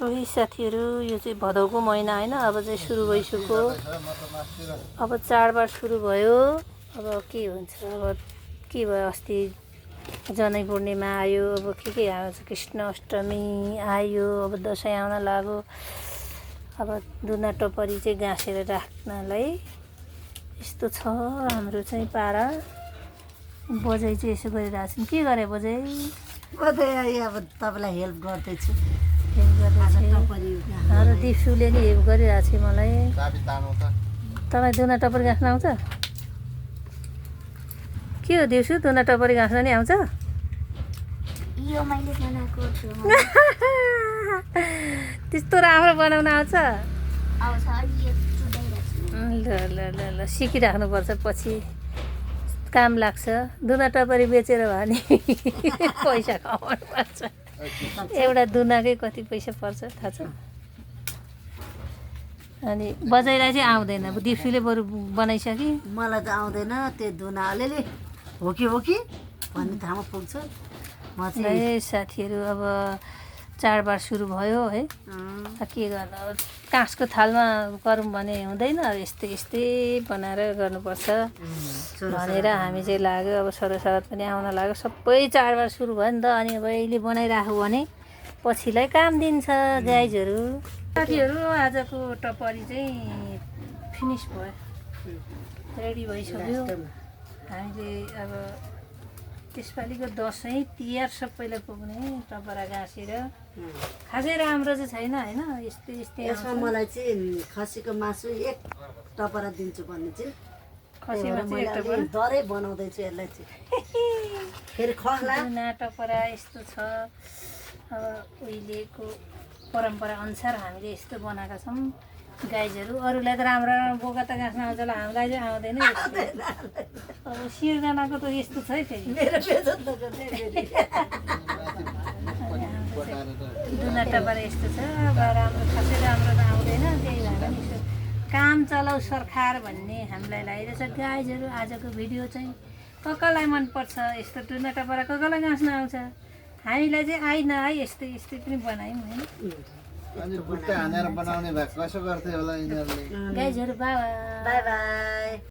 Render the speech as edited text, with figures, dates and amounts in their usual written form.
सोही साथीहरू यो चाहिँ भदौको महिना होइन अब चाहिँ सुरु भइसक्यो अब चाडबाड सुरु भयो अब के हुन्छ अब के भयो अस्ति जनै पूर्णिमा आयो अब के आउँछ कृष्ण अष्टमी आयो अब दसैँ आउन लाग्यो अब दुना टपरी चाहिँ गाँसेर राख्नलाई यस्तो छ हाम्रो चाहिँ पारा बजाइ चाहिँ यसो गरिरहेछन् के गरे बजाइ अब तपाईँलाई हेल्प गर्दैछु र दिप्सुले नि हेल्प गरिरहेको छ मलाई तपाईँ दुना टपरी गाँस्न आउँछ के हो दिप्सु दुना टपरी गाँस्न नि आउँछ यो मैले बनाएको छु त्यस्तो राम्रो बनाउन आउँछ आउँछ अलि चुडाइरहेको छु ल ल ल ल सिकिराख्नुपर्छ पछि काम लाग्छ दुना टपरी बेचेर भयो नि पैसा कमाउनु पर्छ एउटा दुनाकै कति पैसा पर्छ थाहा छ अनि बजाइलाई चाहिँ आउँदैन अब दिप्सुले बरु बनाइसके मलाई त आउँदैन त्यो दुना अलिअलि हो कि भन्ने ठाउँमा पुग्छ म चाहिँ है साथीहरू अब चाडबाड सुरु भयो है के गर्नु अब काँसको थालमा गरौँ भने हुँदैन अब यस्तै यस्तै बनाएर गर्नुपर्छ भनेर हामी चाहिँ लाग्यो अब सरोसरात पनि आउन लाग्यो सबै चाडबाड सुरु भयो नि त अनि अब अहिले बनाइराख्यो भने पछिलाई काम दिन्छ गाइजहरू साथीहरू आजको टपरी चाहिँ फिनिस भयो रेडी भइसक्यो हामीले अब त्यसपालिको दसैँ तिहार सबैलाई पुग्ने टपरा गाँसेर खासै राम्रो चाहिँ छैन होइन यस्तै यस्तै यसमा मलाई चाहिँ खसीको मासु एक टपरा दिन्छु भन्ने चाहिँ खसीमा चाहिँ एक टपरा डरै बनाउँदैछु यसलाई चाहिँ फेरि खस्ला दुना टपरा यस्तो छ अब उहिलेको परम्परा अनुसार हामीले यस्तो बनाएका छौँ गाइजहरू अरूलाई त राम्रो राम्रो बोका त गाँस्न आउँछ होला हामीलाई चाहिँ आउँदैन अब सिर्जनाको त यस्तो छ है फेरि दुना टपरा यस्तो छ अब राम्रो खासै राम्रो त आउँदैन त्यही भएर नि यसो काम चलाउ सरकार भन्ने हामीलाई लागिरहेछ गाइजहरू आजको भिडियो चाहिँ कसलाई मनपर्छ यस्तो दुना टपरा कसलाई गाँस्न आउँछ हामीलाई चाहिँ आइन है यस्तै यस्तै पनि बनायौँ होइन अनि बुट्टा हानेर बनाउने भए कसो गर्थ्यो होला यिनीहरूले गाइजहरू बाई बाई बाई